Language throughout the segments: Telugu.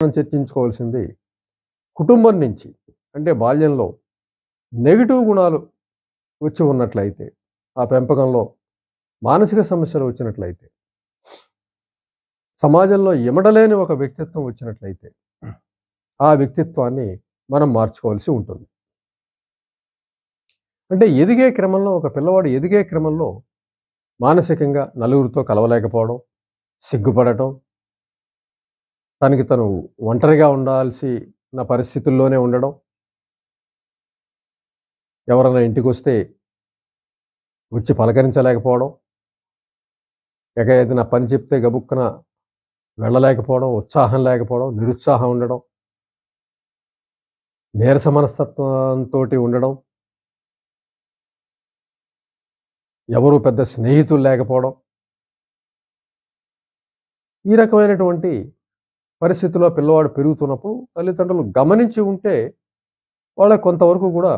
మనం చర్చించుకోవాల్సింది కుటుంబం నుంచి అంటే బాల్యంలో నెగెటివ్ గుణాలు వచ్చి ఉన్నట్లయితే, ఆ పెంపకంలో మానసిక సమస్యలు వచ్చినట్లయితే, సమాజంలో ఇమడలేని ఒక వ్యక్తిత్వం వచ్చినట్లయితే, ఆ వ్యక్తిత్వాన్ని మనం మార్చుకోవాల్సి ఉంటుంది. అంటే ఎదిగే క్రమంలో ఒక పిల్లవాడు ఎదిగే క్రమంలో మానసికంగా నలుగురితో కలవలేకపోవడం, సిగ్గుపడటం, తనకి తను ఒంటరిగా ఉండాల్సిన పరిస్థితుల్లోనే ఉండడం, ఎవరైనా ఇంటికొస్తే వచ్చి పలకరించలేకపోవడం, ఏదైనా పని చెప్తే గబుక్కున వెళ్ళలేకపోవడం, ఉత్సాహం లేకపోవడం, నిరుత్సాహం ఉండడం, నీరస మనస్తత్వంతోటి ఉండడం, ఎవరు పెద్ద స్నేహితులు లేకపోవడం, ఈ రకమైనటువంటి పరిస్థితిలో పిల్లవాడు పెరుగుతున్నప్పుడు తల్లిదండ్రులు గమనించి ఉంటే వాళ్ళకి కొంతవరకు కూడా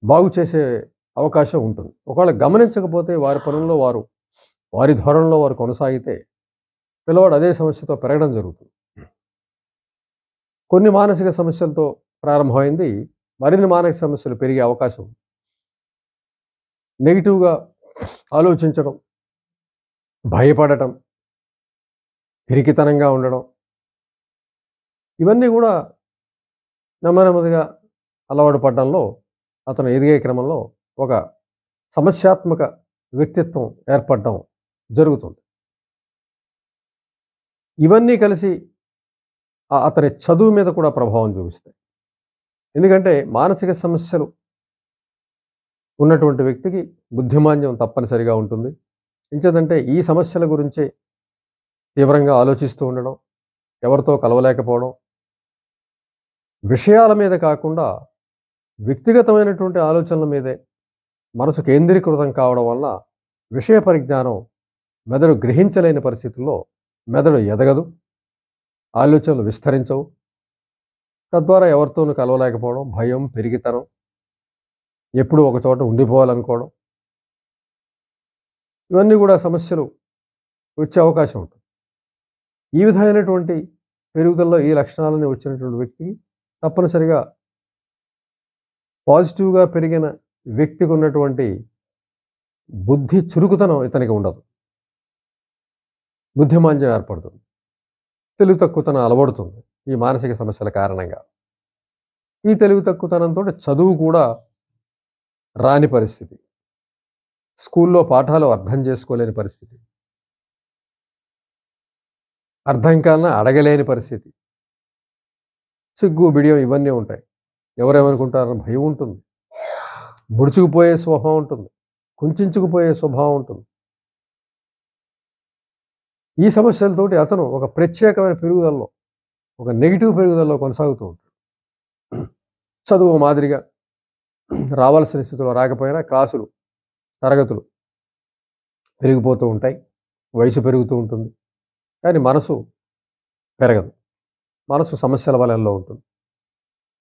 బాగు చేసే అవకాశం ఉంటుంది. ఒకవేళ గమనించకపోతే వారి పనుల్లో వారు, వారి ధోరణిలో వారు కొనసాగితే పిల్లవాడు అదే సమస్యతో పెరగడం జరుగుతుంది. కొన్ని మానసిక సమస్యలతో ప్రారంభమైంది మరిన్ని మానసిక సమస్యలు పెరిగే అవకాశం ఉంది. నెగిటివ్‌గా ఆలోచించడం, భయపడటం, పిరికితనంగా ఉండడం, ఇవన్నీ కూడా నెమ్మదిగా అలవాటు పడడంలో అతను ఎదిగే క్రమంలో ఒక సమస్యాత్మక వ్యక్తిత్వం ఏర్పడడం జరుగుతుంది. ఇవన్నీ కలిసి అతని చదువు మీద కూడా ప్రభావం చూపిస్తాయి. ఎందుకంటే మానసిక సమస్యలు ఉన్నటువంటి వ్యక్తికి బుద్ధిమాంద్యం తప్పనిసరిగా ఉంటుంది. ఎంచేతంటే ఈ సమస్యల గురించే తీవ్రంగా ఆలోచిస్తూ ఉండడం, ఎవరితో కలవలేకపోవడం, విషయాల మీద కాకుండా వ్యక్తిగతమైనటువంటి ఆలోచనల మీదే మనసు కేంద్రీకృతం కావడం వల్ల విషయ పరిజ్ఞానం మెదడు గ్రహించలేని పరిస్థితుల్లో మెదడు ఎదగదు, ఆలోచనలు విస్తరించవు. తద్వారా ఎవరితోనూ కలవలేకపోవడం, భయం, పెరిగితనం, ఎప్పుడూ ఒక చోట ఉండిపోవాలనుకోవడం, ఇవన్నీ కూడా సమస్యలు వచ్చే అవకాశం ఉంటుంది. ఈ విధమైనటువంటి పెరుగుదలలో ఈ లక్షణాలన్నీ వచ్చినటువంటి వ్యక్తికి తప్పనిసరిగా పాజిటివ్‌గా పెరిగిన వ్యక్తికి ఉన్నటువంటి బుద్ధి చురుకుతనం ఇతనికి ఉండదు. బుద్ధిమాంద్యం ఏర్పడుతుంది. తెలివి తక్కువతనం అలవడుతుంది ఈ మానసిక సమస్యల కారణంగా. ఈ తెలివి తక్కువతనంతోటి చదువు కూడా రాని పరిస్థితి. స్కూల్లో పాఠాలు అర్థం చేసుకోలేని పరిస్థితి. అర్థం కానినా అడగలేని పరిస్థితి. సిగ్గు, బిడియం ఇవన్నీ ఉంటాయి. ఎవరేమనుకుంటారని భయం ఉంటుంది. ముడుచుకుపోయే స్వభావం ఉంటుంది. కుంచించుకుపోయే స్వభావం ఉంటుంది. ఈ సమస్యలతోటి అతను ఒక ప్రత్యేకమైన పెరుగుదలలో, ఒక నెగెటివ్ పెరుగుదలలో కొనసాగుతూ ఉంటాడు. చదువు మాదిరిగా రావాల్సిన స్థితిలో రాకపోయినా క్లాసులు, తరగతులు పెరిగిపోతూ ఉంటాయి. వయసు పెరుగుతూ ఉంటుంది. కానీ మనసు పెరగదు. మనసు సమస్యల వలయంలో ఉంటుంది.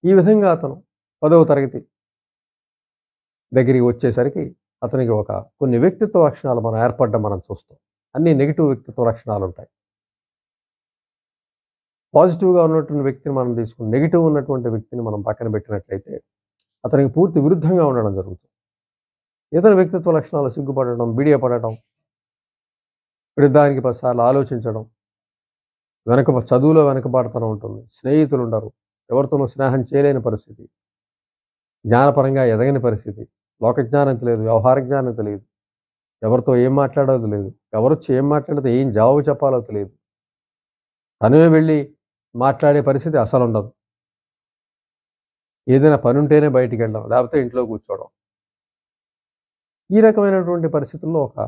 ఈ విధంగా అతను 10వ తరగతి దగ్గరికి వచ్చేసరికి అతనికి కొన్ని వ్యక్తిత్వ లక్షణాలు మనం ఏర్పడడం మనం చూస్తాం. అన్ని నెగిటివ్ వ్యక్తిత్వ లక్షణాలు ఉంటాయి. పాజిటివ్‌గా ఉన్నటువంటి వ్యక్తిని మనం తీసుకుని నెగిటివ్ ఉన్నటువంటి వ్యక్తిని మనం పక్కన పెట్టినట్లయితే అతనికి పూర్తి విరుద్ధంగా ఉండడం జరుగుతుంది. ఇతర వ్యక్తిత్వ లక్షణాలు సిగ్గుపడడం, బిడియపడటం, ప్రతిదానికి 10 సార్లు ఆలోచించడం, చదువులో వెనకబాటుతనం ఉంటుంది. స్నేహితులు ఉండరు. ఎవరితోనూ స్నేహం చేయలేని పరిస్థితి. జ్ఞానపరంగా ఎదగని పరిస్థితి. లోకజ్ఞానం తెలియదు, వ్యవహార జ్ఞానం తెలియదు. ఎవరితో ఏం మాట్లాడాలో తెలియదు. ఎవరొచ్చి ఏం మాట్లాడితే ఏం జవాబు చెప్పాలో తెలియదు. తనే వెళ్ళి మాట్లాడే పరిస్థితి అసలు ఉండదు. ఏదైనా పని ఉంటేనే బయటికి వెళ్ళడం, లేకపోతే ఇంట్లో కూర్చోవడం. ఈ రకమైనటువంటి పరిస్థితుల్లో ఒక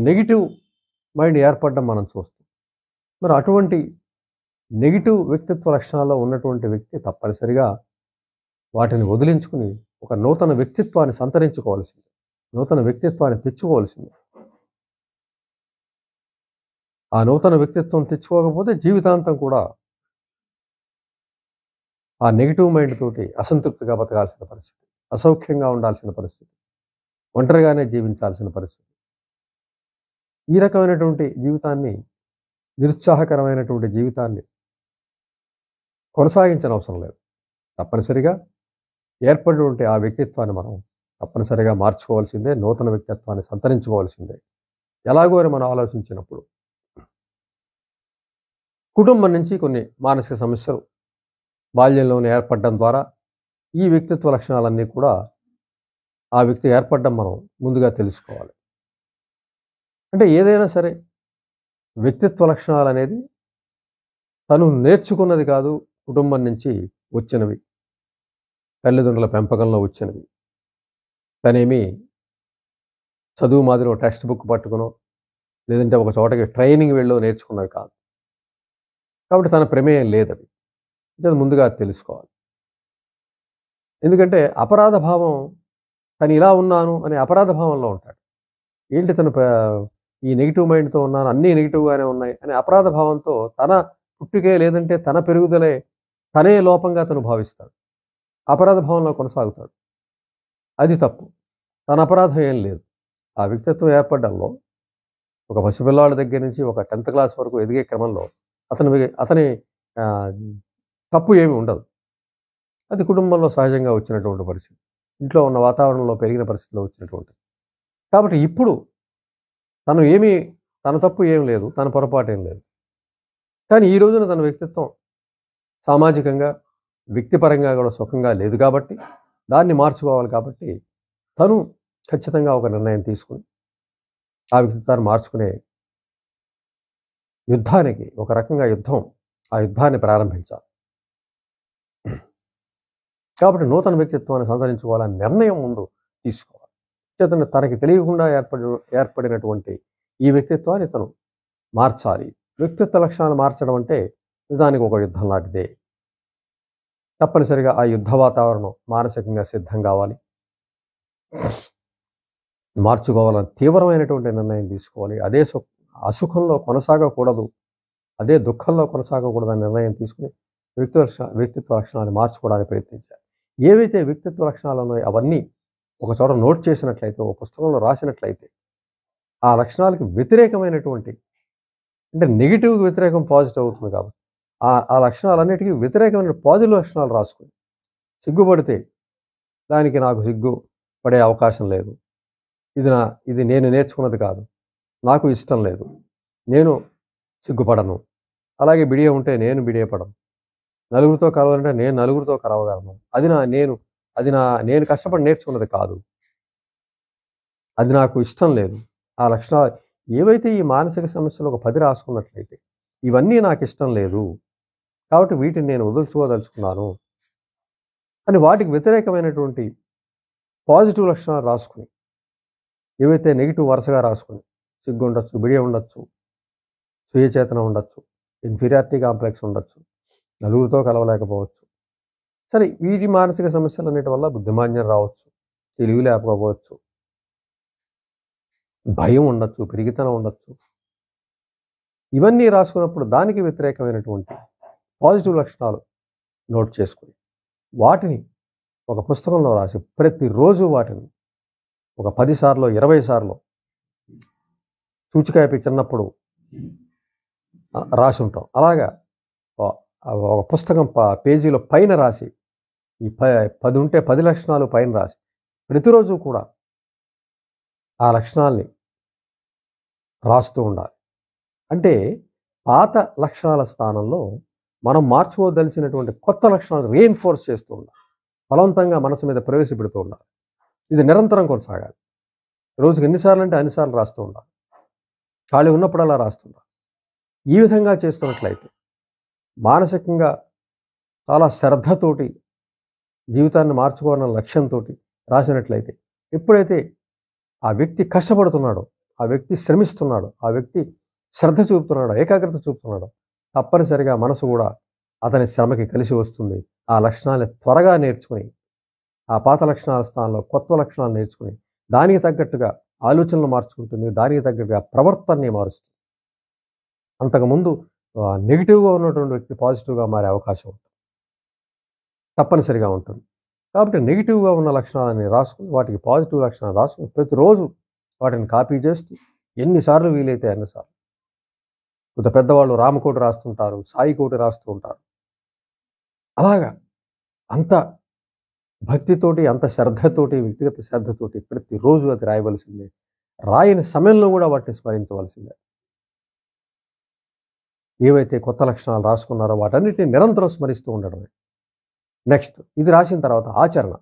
నెగిటివ్ మైండ్ ఏర్పడడం మనం చూస్తాం. మరి అటువంటి నెగిటివ్ వ్యక్తిత్వ లక్షణాల్లో ఉన్నటువంటి వ్యక్తి తప్పనిసరిగా వాటిని వదిలించుకుని ఒక నూతన వ్యక్తిత్వాన్ని సంతరించుకోవాల్సింది, నూతన వ్యక్తిత్వాన్ని తెచ్చుకోవాల్సింది. ఆ నూతన వ్యక్తిత్వం తెచ్చుకోకపోతే జీవితాంతం కూడా ఆ నెగిటివ్ మైండ్ తోటి అసంతృప్తిగా బతకాల్సిన పరిస్థితి, అసౌఖ్యంగా ఉండాల్సిన పరిస్థితి, ఒంటరిగానే జీవించాల్సిన పరిస్థితి. ఈ రకమైనటువంటి జీవితాన్ని నిరుత్సాహకరమైనటువంటి జీవితాన్ని కొనసాగించనవసరం లేదు. తప్పనిసరిగా ఏర్పడినటువంటి ఆ వ్యక్తిత్వాన్ని మనం తప్పనిసరిగా మార్చుకోవాల్సిందే. నూతన వ్యక్తిత్వాన్ని సంతరించుకోవాల్సిందే. ఎలాగో అని మనం ఆలోచించినప్పుడు కుటుంబం నుంచి కొన్ని మానసిక సమస్యలు బాల్యంలోనే ఏర్పడడం ద్వారా ఈ వ్యక్తిత్వ లక్షణాలన్నీ కూడా ఆ వ్యక్తి ఏర్పడడం మనం ముందుగా తెలుసుకోవాలి. అంటే ఏదైనా సరే వ్యక్తిత్వ లక్షణాలనేది తను నేర్చుకున్నది కాదు, కుటుంబం నుంచి వచ్చినవి, తల్లిదండ్రుల పెంపకంలో వచ్చినవి. తనేమి చదువు మాదిరి టెక్స్ట్ బుక్ పట్టుకునో లేదంటే ఒక చోటకి ట్రైనింగ్ వెళ్ళో నేర్చుకున్నవి కాదు. కాబట్టి తన ప్రమేయం లేదది. అది ముందుగా తెలుసుకోవాలి. ఎందుకంటే అపరాధ భావం, తను ఇలా ఉన్నాను అనే అపరాధ భావంలో ఉంటాడు. ఏంటి తను ఈ నెగిటివ్ మైండ్‌తో ఉన్నాను, అన్నీ నెగిటివ్‌గానే ఉన్నాయి అనే అపరాధ భావంతో తన పుట్టుకే లేదంటే తన పెరుగుదలే తనే లోపంగా తను భావిస్తాడు. అపరాధ భావంలో కొనసాగుతాడు. అది తప్పు. తన అపరాధం ఏం లేదు. ఆ వ్యక్తిత్వం ఏర్పడడంలో ఒక పసిపిల్లాడి దగ్గర నుంచి ఒక 10th క్లాస్ వరకు ఎదిగే క్రమంలో అతని తప్పు ఏమి ఉండదు. అది కుటుంబంలో సహజంగా వచ్చినటువంటి పరిస్థితి. ఇంట్లో ఉన్న వాతావరణంలో పెరిగిన పరిస్థితిలో వచ్చినటువంటిది. కాబట్టి ఇప్పుడు తన తప్పు ఏం లేదు, తన పొరపాటు ఏం లేదు. కానీ ఈ రోజున తన వ్యక్తిత్వం సామాజికంగా, వ్యక్తిపరంగా కూడా సుఖంగా లేదు కాబట్టి, దాన్ని మార్చుకోవాలి కాబట్టి, తను ఖచ్చితంగా ఒక నిర్ణయం తీసుకుని ఆ వ్యక్తిత్వాన్ని మార్చుకునే యుద్ధానికి, ఒక రకంగా ఆ యుద్ధాన్ని ప్రారంభించాలి. కాబట్టి నూతన వ్యక్తిత్వాన్ని సంతరించుకోవాలనే నిర్ణయం ముందు తీసుకోవాలి. చేతన తనకి తెలియకుండా ఏర్పడినటువంటి ఈ వ్యక్తిత్వాన్ని తను మార్చాలి. వ్యక్తిత్వ లక్షణాలు మార్చడం అంటే నిజానికి ఒక యుద్ధం లాంటిదే. తప్పనిసరిగా ఆ యుద్ధ వాతావరణం మానసికంగా సిద్ధం కావాలి. మార్చుకోవాలని తీవ్రమైనటువంటి నిర్ణయం తీసుకోవాలి. అదే అసుఖంలో కొనసాగకూడదు, అదే దుఃఖంలో కొనసాగకూడదని నిర్ణయం తీసుకుని వ్యక్తిత్వ లక్షణాన్ని మార్చుకోవడానికి ప్రయత్నించాలి. ఏవైతే వ్యక్తిత్వ లక్షణాలు ఉన్నాయో అవన్నీ ఒక చోట నోట్ చేసినట్లయితే, ఒక పుస్తకంలో రాసినట్లయితే, ఆ లక్షణాలకు వ్యతిరేకమైనటువంటి, అంటే నెగిటివ్కి వ్యతిరేకం పాజిటివ్ అవుతుంది కాబట్టి ఆ లక్షణాలన్నిటికీ వ్యతిరేకమైన పాజిటివ్ లక్షణాలు రాసుకుని, సిగ్గుపడితే దానికి నాకు సిగ్గు పడే అవకాశం లేదు, ఇది నేను నేర్చుకున్నది కాదు, నాకు ఇష్టం లేదు, నేను సిగ్గుపడను, అలాగే బిడియ ఉంటే నేను బిడియపడను, నలుగురితో కలవాలంటే నేను నలుగురితో కలవగలను, నేను కష్టపడి నేర్చుకున్నది కాదు, అది నాకు ఇష్టం లేదు. ఆ లక్షణాలు ఏవైతే ఈ మానసిక సమస్యలు ఒక 10 రాసుకున్నట్లయితే, ఇవన్నీ నాకు ఇష్టం లేదు కాబట్టి వీటిని నేను వదులుకోదలుచుకున్నాను అని వాటికి వ్యతిరేకమైనటువంటి పాజిటివ్ లక్షణాలు రాసుకుని, ఏవైతే నెగిటివ్ వరుసగా రాసుకుని, సిగ్గు ఉండొచ్చు, బిడియ ఉండొచ్చు, స్వీయచేతన ఉండొచ్చు, ఇన్ఫీరియారిటీ కాంప్లెక్స్ ఉండొచ్చు, నలుగురితో కలవలేకపోవచ్చు, సరే వీటి మానసిక సమస్యలు అన్నిటి వల్ల బుద్ధిమాన్యం రావచ్చు, తెలివి లేకపోవచ్చు, భయం ఉండొచ్చు, పిరిగితనం ఉండొచ్చు. ఇవన్నీ రాసుకున్నప్పుడు దానికి వ్యతిరేకమైనటువంటి పాజిటివ్ లక్షణాలు నోట్ చేసుకుని వాటిని ఒక పుస్తకంలో రాసి ప్రతిరోజు వాటిని ఒక 10 సార్లు 20 సార్లు సూచికాయ చిన్నప్పుడు రాసి ఉంటాం. అలాగా ఒక పుస్తకం పేజీలో పైన రాసి, ఈ 10 ఉంటే 10 లక్షణాలు పైన రాసి ప్రతిరోజు కూడా ఆ లక్షణాల్ని రాస్తూ ఉండాలి. అంటే పాత లక్షణాల స్థానంలో మనం మార్చుకోదలిచినటువంటి కొత్త లక్షణాలు రీఎన్ఫోర్స్ చేస్తూ ఉండాలి. బలవంతంగా మనసు మీద ప్రవేశపెడుతూ ఉండాలి. ఇది నిరంతరం కొనసాగాలి. రోజుకి ఎన్నిసార్లు అంటే అన్నిసార్లు రాస్తూ ఉండాలి. ఖాళీ ఉన్నప్పుడల్లా రాస్తుండాలి. ఈ విధంగా చేస్తున్నట్లయితే, మానసికంగా చాలా శ్రద్ధతోటి జీవితాన్ని మార్చుకోవాలన్న లక్ష్యంతో రాసినట్లయితే, ఎప్పుడైతే ఆ వ్యక్తి కష్టపడుతున్నాడో, ఆ వ్యక్తి శ్రమిస్తున్నాడో, ఆ వ్యక్తి శ్రద్ధ చూపుతున్నాడో, ఏకాగ్రత చూపుతున్నాడో, తప్పనిసరిగా మనసు కూడా అతని శ్రమకి కలిసి వస్తుంది. ఆ లక్షణాన్ని త్వరగా నేర్చుకుని, ఆ పాత లక్షణాల స్థానంలో కొత్త లక్షణాలు నేర్చుకుని, దానికి తగ్గట్టుగా ఆలోచనలు మార్చుకుంటుంది, దానికి తగ్గట్టుగా ప్రవర్తనని మారుస్తుంది. అంతకుముందు నెగిటివ్గా ఉన్నటువంటి వ్యక్తి పాజిటివ్గా మారే అవకాశం ఉంటుంది, తప్పనిసరిగా ఉంటుంది. కాబట్టి నెగిటివ్గా ఉన్న లక్షణాలని రాసుకుని, వాటికి పాజిటివ్ లక్షణాలు రాసుకుని ప్రతిరోజు వాటిని కాపీ చేస్తూ ఎన్నిసార్లు వీలైతే అన్నిసార్లు కొంత పెద్దవాళ్ళు రామకోటి రాస్తుంటారు, సాయి కోటి రాస్తూ ఉంటారు. అలాగా అంత భక్తితోటి, అంత శ్రద్ధతోటి, వ్యక్తిగత శ్రద్ధతోటి ప్రతిరోజు అది రాయవలసిందే. రాయని సమయంలో కూడా వాటిని స్మరించవలసిందే. ఏవైతే కొత్త లక్షణాలు రాసుకున్నారో వాటన్నిటిని నిరంతరం స్మరిస్తూ ఉండడమే. నెక్స్ట్ ఇది రాసిన తర్వాత ఆచరణ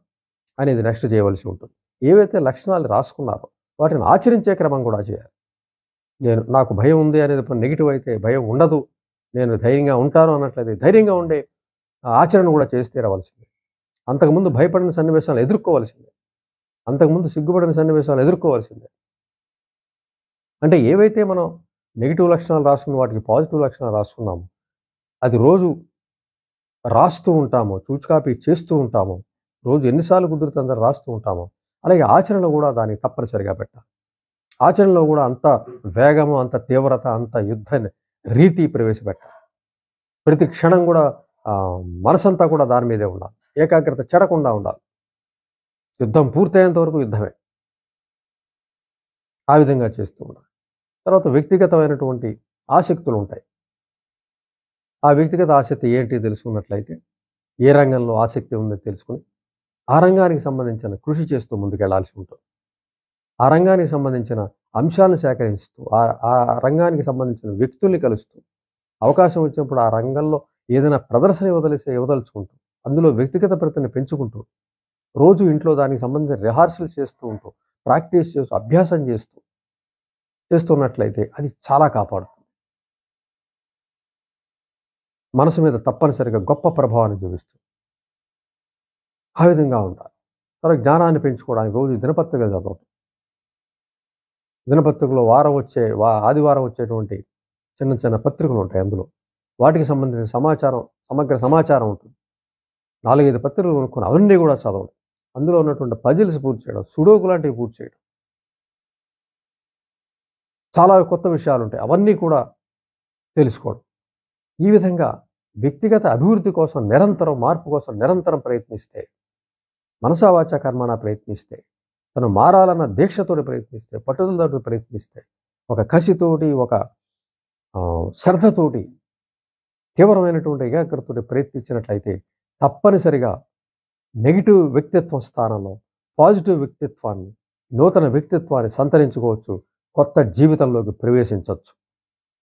అనేది నెక్స్ట్ చేయవలసి ఉంటుంది. ఏవైతే లక్షణాలు రాసుకున్నారో వాటిని ఆచరించే క్రమం కూడా చేయాలి. నాకు భయం ఉంది అనేది నెగిటివ్ అయితే భయం ఉండదు, నేను ధైర్యంగా ఉంటాను అన్నట్లయితే ధైర్యంగా ఉండే ఆచరణ కూడా చేసి తీరవలసిందే. అంతకుముందు భయపడిన సన్నివేశాలు ఎదుర్కోవాల్సిందే. అంతకుముందు సిగ్గుపడిన సన్నివేశాలు ఎదుర్కోవాల్సిందే. అంటే ఏవైతే మనం నెగిటివ్ లక్షణాలు రాసుకున్న వాటికి పాజిటివ్ లక్షణాలు రాసుకున్నామో అది రోజు రాస్తూ ఉంటామో, చూచికాపీ చేస్తూ ఉంటామో, రోజు ఎన్నిసార్లు కుదురుతుందో రాస్తూ ఉంటామో, అలాగే ఆచరణలో కూడా దాన్ని తప్పనిసరిగా పెట్టాలి. ఆచరణలో కూడా అంత వేగము, అంత తీవ్రత, అంత యుద్ధ రీతి ప్రవేశపెట్టాలి. ప్రతి క్షణం కూడా మనసంతా కూడా దాని మీదే ఉండాలి. ఏకాగ్రత చెడకుండా ఉండాలి. యుద్ధం పూర్తయ్యేంత వరకు యుద్ధమే. ఆ విధంగా చేస్తూ ఉండాలి. తర్వాత వ్యక్తిగతమైనటువంటి ఆసక్తులు ఉంటాయి. ఆ వ్యక్తిగత ఆసక్తి ఏంటి తెలుసుకున్నట్లయితే ఏ రంగంలో ఆసక్తి ఉందో తెలుసుకుని ఆ రంగానికి సంబంధించిన కృషి చేస్తూ ముందుకెళ్లాల్సి ఉంటుంది. ఆ రంగానికి సంబంధించిన అంశాలను సేకరిస్తూ ఆ రంగానికి సంబంధించిన వ్యక్తుల్ని కలుస్తూ అవకాశం వచ్చినప్పుడు ఆ రంగంలో ఏదైనా ప్రదర్శన ఇవ్వదలుచుకుంటూ అందులో వ్యక్తిగత ప్రతిని పెంచుకుంటూ రోజు ఇంట్లో దానికి సంబంధించిన రిహార్సల్ చేస్తూ ఉంటూ ప్రాక్టీస్ చేస్తూ అభ్యాసం చేస్తున్నట్లయితే అది చాలా కాపాడుతుంది. మనసు మీద తప్పనిసరిగా గొప్ప ప్రభావాన్ని చూపిస్తుంది. ఆ విధంగా ఉండాలి. తర్వాత జ్ఞానాన్ని పెంచుకోవడానికి రోజు దినపత్రికలు చదవటం. దినపత్రికలో ఆదివారం వచ్చేటువంటి చిన్న చిన్న పత్రికలు ఉంటాయి. అందులో వాటికి సంబంధించిన సమగ్ర సమాచారం ఉంటుంది. 4-5 పత్రికలు కొనుక్కొని అవన్నీ కూడా చదవడం. అందులో ఉన్నటువంటి పజిల్స్ పూర్తి చేయడం, సుడోకు లాంటివి పూర్తి చేయడం. చాలా కొత్త విషయాలు ఉంటాయి. అవన్నీ కూడా తెలుసుకోవడం. ఈ విధంగా వ్యక్తిగత అభివృద్ధి కోసం నిరంతరం, మార్పు కోసం నిరంతరం ప్రయత్నిస్తే, మనసా వాచా కర్మణ ప్రయత్నిస్తే, తను మారాలన్న దీక్షతోటి ప్రయత్నిస్తే, పట్టుదలతో ప్రయత్నిస్తే, ఒక కసితోటి, ఒక శ్రద్ధతోటి, తీవ్రమైనటువంటి ఏకాగ్రతతోటి ప్రయత్నించినట్లయితే తప్పనిసరిగా నెగిటివ్ వ్యక్తిత్వం స్థానంలో పాజిటివ్ వ్యక్తిత్వాన్ని, నూతన వ్యక్తిత్వాన్ని సంతరించుకోవచ్చు. కొత్త జీవితంలోకి ప్రవేశించవచ్చు.